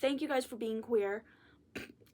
Thank you guys for being queer.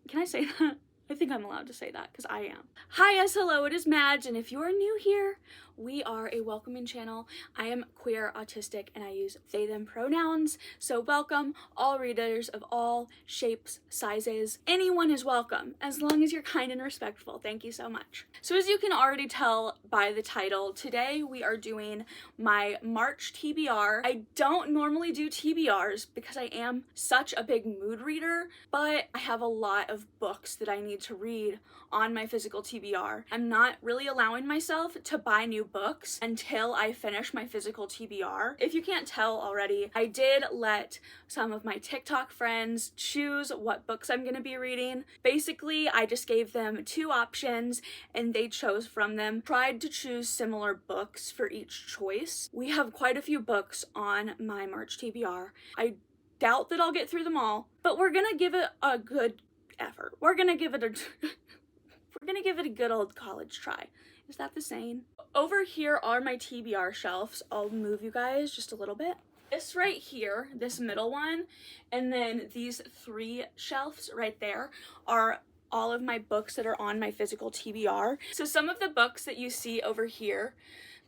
Can I say that? I think I'm allowed to say that because I am. Hi, yes, hello, it is Madge, and if you are new here, we are a welcoming channel. I am queer, autistic, and I use they, them pronouns. So welcome all readers of all shapes, sizes. Anyone is welcome, as long as you're kind and respectful. Thank you so much. So as you can already tell by the title, today we are doing my March TBR. I don't normally do TBRs because I am such a big mood reader, but I have a lot of books that I need to read on my physical TBR. I'm not really allowing myself to buy new books until I finish my physical TBR. If you can't tell already, I did let some of my TikTok friends choose what books I'm gonna be reading. Basically, I just gave them two options and they chose from them. Tried to choose similar books for each choice. We have quite a few books on my March TBR. I doubt that I'll get through them all, but we're gonna give it a good effort. We're gonna give it a good old college try. Is that the saying? Over here are my TBR shelves. I'll move you guys just a little bit. This right here, this middle one, and then these three shelves right there are all of my books that are on my physical TBR. So some of the books that you see over here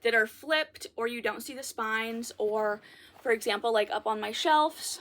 that are flipped, or you don't see the spines, or for example, like up on my shelves,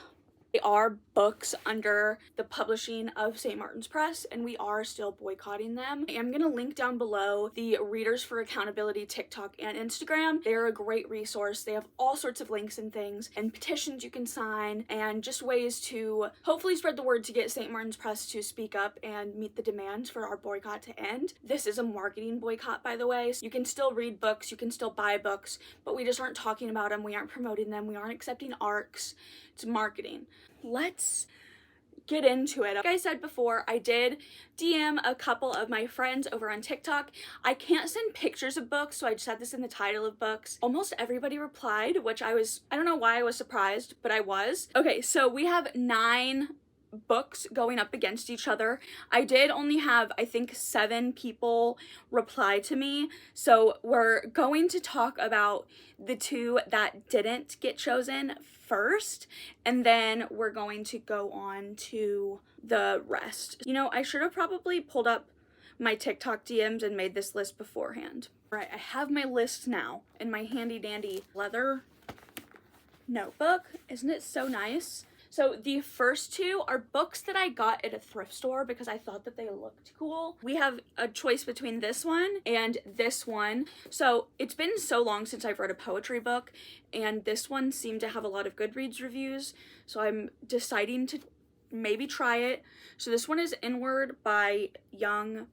they are books under the publishing of St. Martin's Press, and we are still boycotting them. I am going to link down below the Readers for Accountability TikTok and Instagram. They're a great resource. They have all sorts of links and things, and petitions you can sign, and just ways to hopefully spread the word to get St. Martin's Press to speak up and meet the demands for our boycott to end. This is a marketing boycott, by the way. So you can still read books, you can still buy books, but we just aren't talking about them, we aren't promoting them, we aren't accepting ARCs. It's marketing. Let's get into it. Like I said before, I did DM a couple of my friends over on TikTok. I can't send pictures of books, so I just had this in the title of books. Almost everybody replied, which I don't know why I was surprised, but I was. Okay, so we have 9 books going up against each other. I did only have, I think, 7 people reply to me, so we're going to talk about the 2 that didn't get chosen first, and then we're going to go on to the rest. You know, I should have probably pulled up my TikTok DMs and made this list beforehand. Right, I have my list now in my handy dandy leather notebook. Isn't it so nice? So the first 2 are books that I got at a thrift store because I thought that they looked cool. We have a choice between this one and this one. So it's been so long since I've read a poetry book, and this one seemed to have a lot of Goodreads reviews, so I'm deciding to maybe try it. So this one is Inward by Young.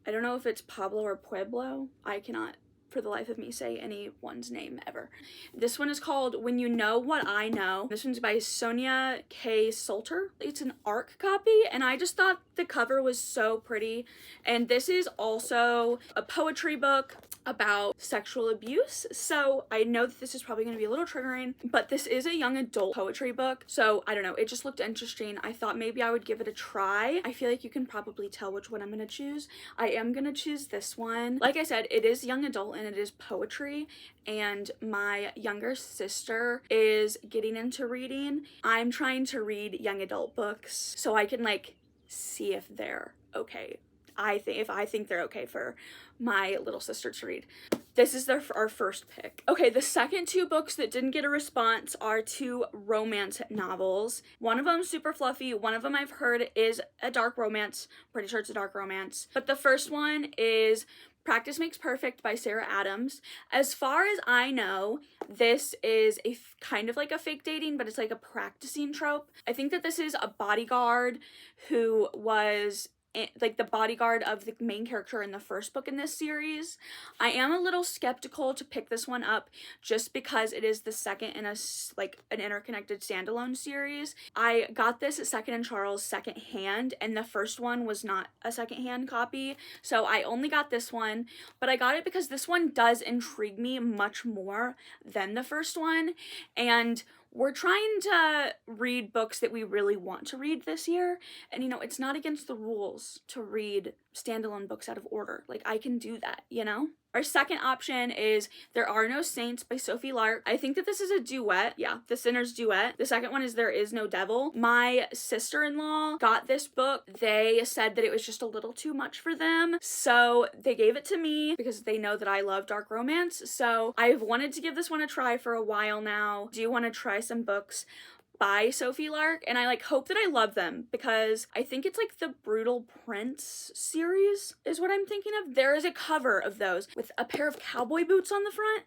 I don't know if it's Pablo or Pueblo. I cannot for the life of me say anyone's name ever. This one is called When You Know What I Know. This one's by Sonia K. Salter. It's an ARC copy, and I just thought the cover was so pretty. And this is also a poetry book about sexual abuse, so I know that this is probably going to be a little triggering, but this is a young adult poetry book, so I don't know, it just looked interesting. I thought maybe I would give it a try. I feel like you can probably tell which one I'm going to choose. I am going to choose this one. Like I said, it is young adult and it is poetry, and my younger sister is getting into reading. I'm trying to read young adult books so I can like see if they're okay. If I think they're okay for my little sister to read. This is our first pick. Okay, the second 2 books that didn't get a response are 2 romance novels. One of them is super fluffy. One of them I've heard is a dark romance. Pretty sure it's a dark romance. But the first one is Practice Makes Perfect by Sarah Adams. As far as I know, this is a kind of like a fake dating, but it's like a practicing trope. I think that this is a bodyguard who was like the bodyguard of the main character in the first book in this series. I am a little skeptical to pick this one up just because it is the second in an interconnected standalone series. I got this at Second and Charles secondhand, and the first one was not a secondhand copy, so I only got this one, but I got it because this one does intrigue me much more than the first one, and we're trying to read books that we really want to read this year, and you know, it's not against the rules to read standalone books out of order. Like, I can do that, you know? Our second option is There Are No Saints by Sophie Lark. I think that this is a duet. Yeah, The Sinner's Duet. The second one is There Is No Devil. My sister-in-law got this book. They said that it was just a little too much for them, so they gave it to me because they know that I love dark romance. So I've wanted to give this one a try for a while now. Do want to try some books by Sophie Lark, and I hope that I love them because I think it's the Brutal Prince series is what I'm thinking of. There is a cover of those with a pair of cowboy boots on the front,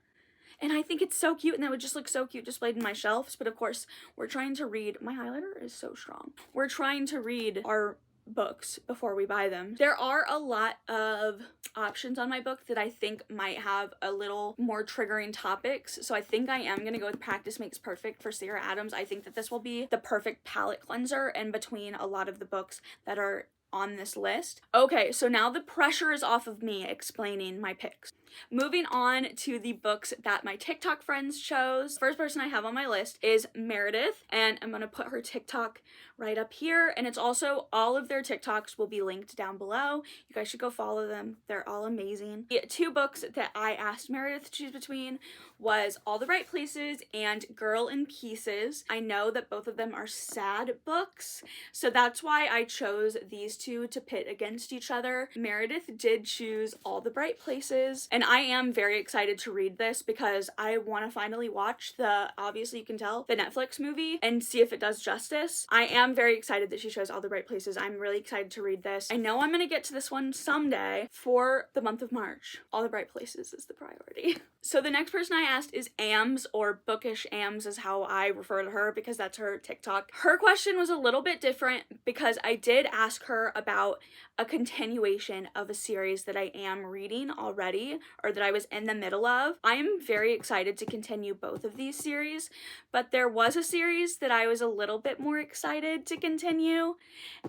and I think it's so cute, and that would just look so cute displayed in my shelves. But of course, we're trying to read, my highlighter is so strong. We're trying to read our books before we buy them. There are a lot of options on my book that I think might have a little more triggering topics, so I think I am gonna go with Practice Makes Perfect for Sarah Adams. I think that this will be the perfect palette cleanser in between a lot of the books that are on this list. Okay, so now the pressure is off of me explaining my picks. Moving on to the books that my TikTok friends chose. First person I have on my list is Meredith, and I'm gonna put her TikTok right up here, and it's also, all of their TikToks will be linked down below. You guys should go follow them. They're all amazing. The two books that I asked Meredith to choose between was All the Right Places and Girl in Pieces. I know that both of them are sad books, so that's why I chose these two to pit against each other. Meredith did choose All the Bright Places, and I am very excited to read this because I want to finally watch obviously you can tell, the Netflix movie and see if it does justice. I am very excited that she chose All the Bright Places. I'm really excited to read this. I know I'm going to get to this one someday. For the month of March, All the Bright Places is the priority. So the next person I asked is Ams, or Bookish Ams is how I refer to her because that's her TikTok. Her question was a little bit different because I did ask her about a continuation of a series that I am reading already, or that I was in the middle of. I am very excited to continue both of these series, but there was a series that I was a little bit more excited to continue,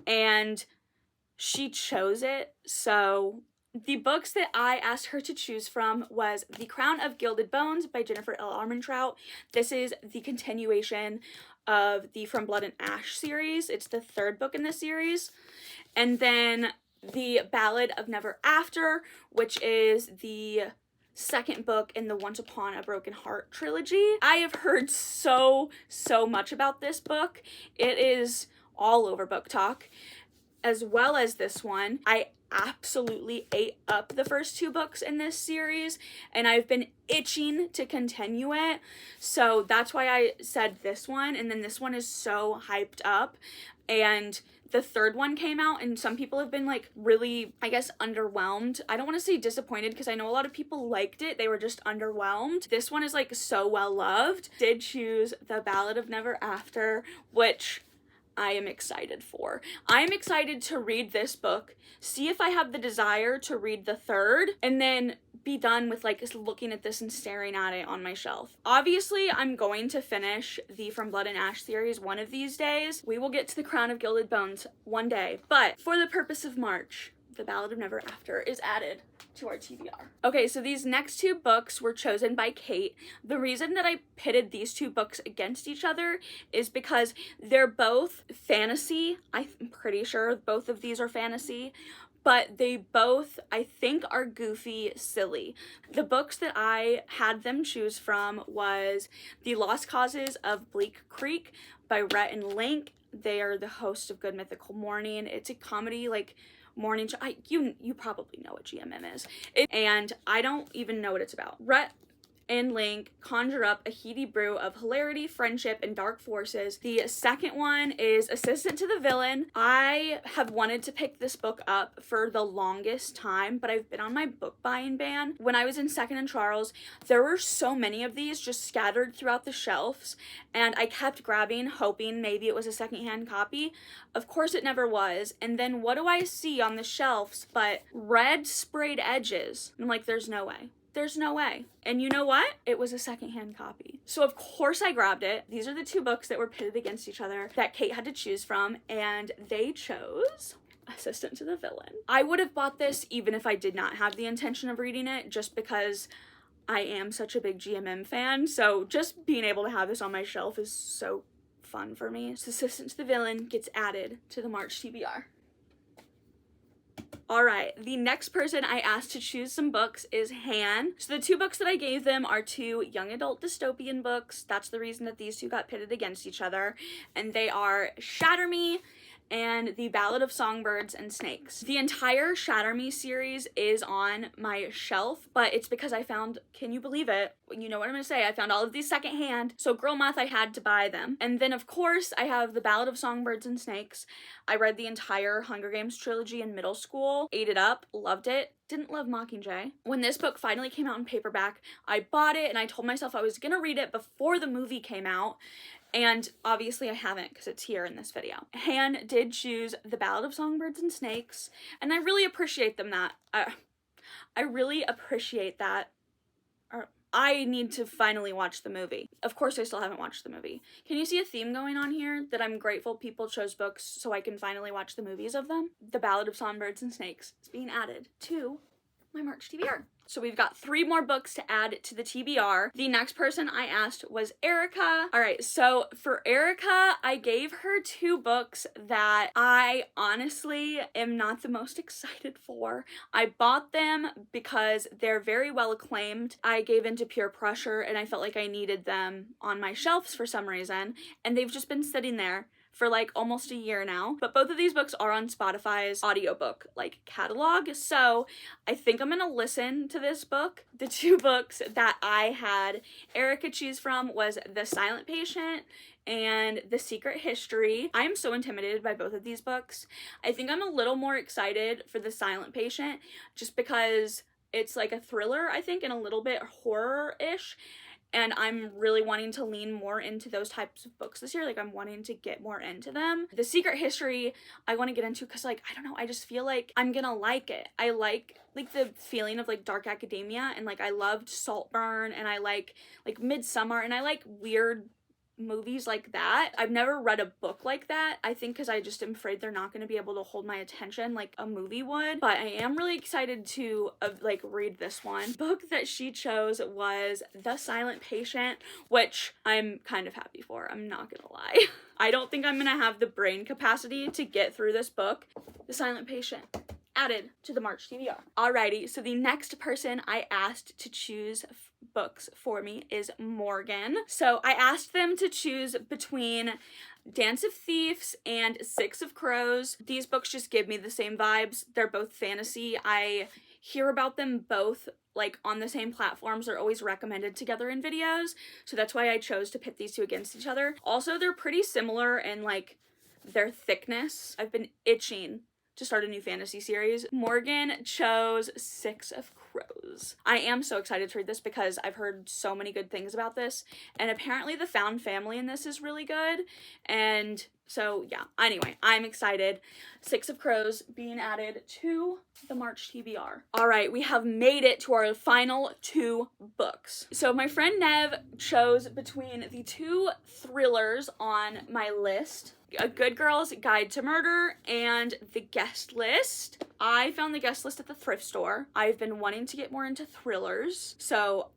and she chose it. So the books that I asked her to choose from was The Crown of Gilded Bones by Jennifer L. Armentrout. This is the continuation of the From Blood and Ash series. It's the third book in the series. And then The Ballad of Never After, which is the second book in the Once Upon a Broken Heart trilogy. I have heard so much about this book. It is all over BookTok, as well as this one. I absolutely ate up the first two books in this series, and I've been itching to continue it, so that's why I said this one. And then this one is so hyped up, and the third one came out, and some people have been really, I guess, underwhelmed. I don't want to say disappointed because I know a lot of people liked it. They were just underwhelmed. This one is so well loved. Did choose The Ballad of Never After, which I am excited for. I am excited to read this book, see if I have the desire to read the third, and then be done with looking at this and staring at it on my shelf. Obviously, I'm going to finish the From Blood and Ash series one of these days. We will get to The Crown of Gilded Bones one day, but for the purpose of March, The Ballad of Never After is added to our TBR. Okay, so these next two books were chosen by Kate. The reason that I pitted these two books against each other is because they're both fantasy. I'm pretty sure both of these are fantasy, but they both, I think, are goofy, silly. The books that I had them choose from was The Lost Causes of Bleak Creek by Rhett and Link. They are the host of Good Mythical Morning. It's a comedy, morning show. You probably know what GMM is. And I don't even know what it's about. Rhett and Link conjure up a heady brew of hilarity, friendship, and dark forces. The second one is Assistant to the Villain. I have wanted to pick this book up for the longest time, but I've been on my book buying ban. When I was in Second and Charles, there were so many of these just scattered throughout the shelves, and I kept grabbing, hoping maybe it was a secondhand copy. Of course it never was. And then what do I see on the shelves but red sprayed edges? I'm like, there's no way. There's no way. And you know what? It was a secondhand copy. So of course I grabbed it. These are the two books that were pitted against each other that Kate had to choose from, and they chose Assistant to the Villain. I would have bought this even if I did not have the intention of reading it, just because I am such a big GMM fan. So just being able to have this on my shelf is so fun for me. So Assistant to the Villain gets added to the March TBR. All right, the next person I asked to choose some books is Han. So the two books that I gave them are two young adult dystopian books. That's the reason that these two got pitted against each other. And they are Shatter Me and The Ballad of Songbirds and Snakes. The entire Shatter Me series is on my shelf, but it's because I found, can you believe it? You know what I'm gonna say, I found all of these secondhand, so girl math, I had to buy them. And then of course, I have The Ballad of Songbirds and Snakes. I read the entire Hunger Games trilogy in middle school, ate it up, loved it. Didn't love Mockingjay. When this book finally came out in paperback, I bought it and I told myself I was gonna read it before the movie came out. And obviously I haven't because it's here in this video. Han did choose The Ballad of Songbirds and Snakes, and I really appreciate them that. I really appreciate that. I need to finally watch the movie. Of course I still haven't watched the movie. Can you see a theme going on here? That I'm grateful people chose books so I can finally watch the movies of them? The Ballad of Songbirds and Snakes is being added to my March TBR. So we've got 3 more books to add to the TBR. The next person I asked was Erica. All right, so for Erica, I gave her 2 books that I honestly am not the most excited for. I bought them because they're very well acclaimed. I gave into peer pressure and I felt like I needed them on my shelves for some reason, and they've just been sitting there for like almost a year now. But both of these books are on Spotify's audiobook like catalog, so I think I'm gonna listen to this book. The 2 books that I had Erica choose from was The Silent Patient and The Secret History. I am so intimidated by both of these books. I think I'm a little more excited for The Silent Patient just because it's like a thriller, I think, and a little bit horror-ish. And I'm really wanting to lean more into those types of books this year. Like, I'm wanting to get more into them. The Secret History, I want to get into because, like, I don't know, I just feel like I'm gonna like it. I like the feeling of, like, dark academia, and, like, I loved Saltburn, and I like Midsummer, and I like weird movies like that. I've never read a book like that, I think because I just am afraid they're not going to be able to hold my attention like a movie would, but I am really excited to like read this one. Book that she chose was The Silent Patient, which I'm kind of happy for, I'm not gonna lie. I don't think I'm gonna have the brain capacity to get through this book. The Silent Patient added to the March TBR. Alrighty, so the next person I asked to choose books for me is Morgan. So I asked them to choose between Dance of Thieves and Six of Crows. These books just give me the same vibes. They're both fantasy. I hear about them both like on the same platforms. They're always recommended together in videos, so that's why I chose to pit these two against each other. Also, they're pretty similar in like their thickness. I've been itching to start a new fantasy series. Morgan chose Six of Crows. I am so excited to read this because I've heard so many good things about this, and apparently the found family in this is really good, and so yeah, anyway, I'm excited. Six of Crows being added to the March TBR. All right, we have made it to our final 2 books. So my friend Nev chose between the 2 thrillers on my list, A Good Girl's Guide to Murder and The Guest List. I found The Guest List at the thrift store. I've been wanting to get more into thrillers, so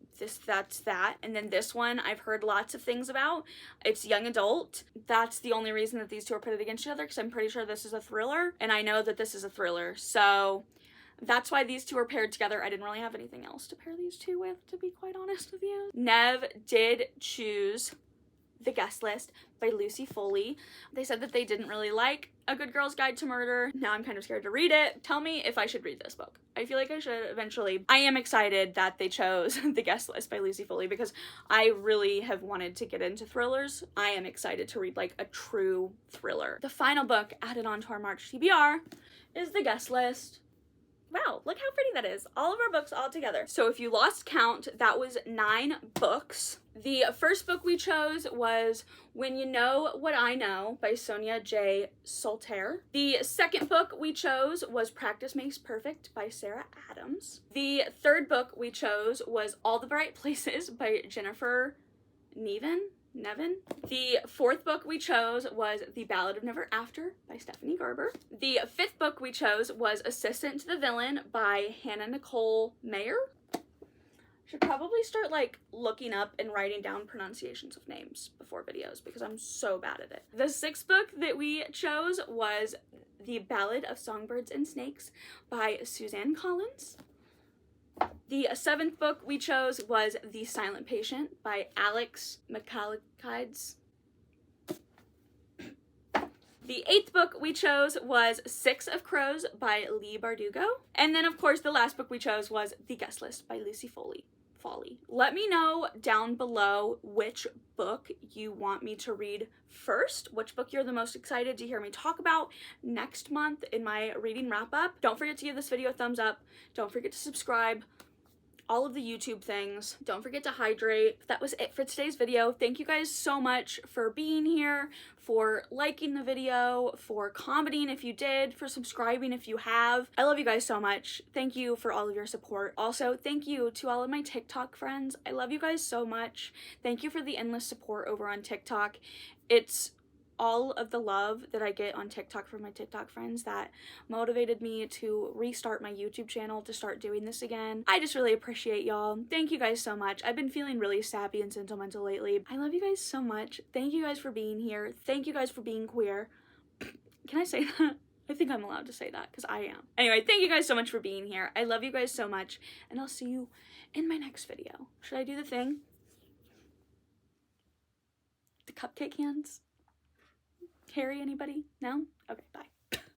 that's that. And then this one I've heard lots of things about. It's young adult. That's the only reason that these two are pitted against each other, because I'm pretty sure this is a thriller, and I know that this is a thriller, so that's why these two are paired together. I didn't really have anything else to pair these two with, to be quite honest with you. Nev did choose The Guest List by Lucy Foley. They said that they didn't really like A Good Girl's Guide to Murder. Now I'm kind of scared to read it. Tell me if I should read this book. I feel like I should eventually. I am excited that they chose The Guest List by Lucy Foley because I really have wanted to get into thrillers. I am excited to read like a true thriller. The final book added on to our March TBR is The Guest List. Wow, look how pretty that is. All of our books all together. So if you lost count, that was 9 books. The first book we chose was When You Know What I Know by Sonia J. Salter. The second book we chose was Practice Makes Perfect by Sarah Adams. The third book we chose was All the Bright Places by Jennifer Nevin. The fourth book we chose was The Ballad of Never After by Stephanie Garber. The fifth book we chose was Assistant to the Villain by Hannah Nicole Mayer. Should probably start like looking up and writing down pronunciations of names before videos because I'm so bad at it. The sixth book that we chose was The Ballad of Songbirds and Snakes by Suzanne Collins. The 7th book we chose was The Silent Patient by Alex McCalkides. The 8th book we chose was 6 of Crows by Leigh Bardugo. And then, of course, the last book we chose was The Guest List by Lucy Foley. Let me know down below which book you want me to read first, which book you're the most excited to hear me talk about next month in my reading wrap-up. Don't forget to give this video a thumbs up. Don't forget to subscribe. All of the YouTube things. Don't forget to hydrate. That was it for today's video. Thank you guys so much for being here, for liking the video, for commenting if you did, for subscribing if you have. I love you guys so much. Thank you for all of your support. Also, thank you to all of my TikTok friends. I love you guys so much. Thank you for the endless support over on TikTok. It's all of the love that I get on TikTok from my TikTok friends that motivated me to restart my YouTube channel, to start doing this again. I just really appreciate y'all. Thank you guys so much. I've been feeling really sappy and sentimental lately. I love you guys so much. Thank you guys for being here. Thank you guys for being queer. Can I say that? I think I'm allowed to say that because I am. Anyway, thank you guys so much for being here. I love you guys so much, and I'll see you in my next video. Should I do the thing? The cupcake hands? Harry, anybody? No? Okay, bye.